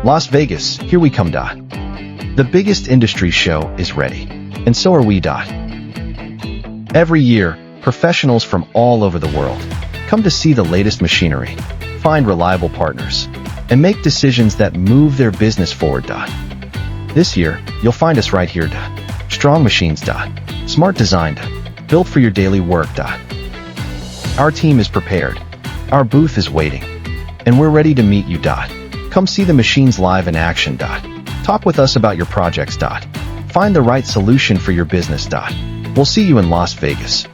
Las Vegas, here we come. The biggest industry show is ready, and so are we. Every year, professionals from all over the world come to see the latest machinery, find reliable partners, and make decisions that move their business forward. This year, you'll find us right here. Strong machines. Smart design. Built for your daily work. Our team is prepared. Our booth is waiting, and we're ready to meet you. Come see the machines live in action. Talk with us about your projects. Find the right solution for your business. We'll see you in Las Vegas.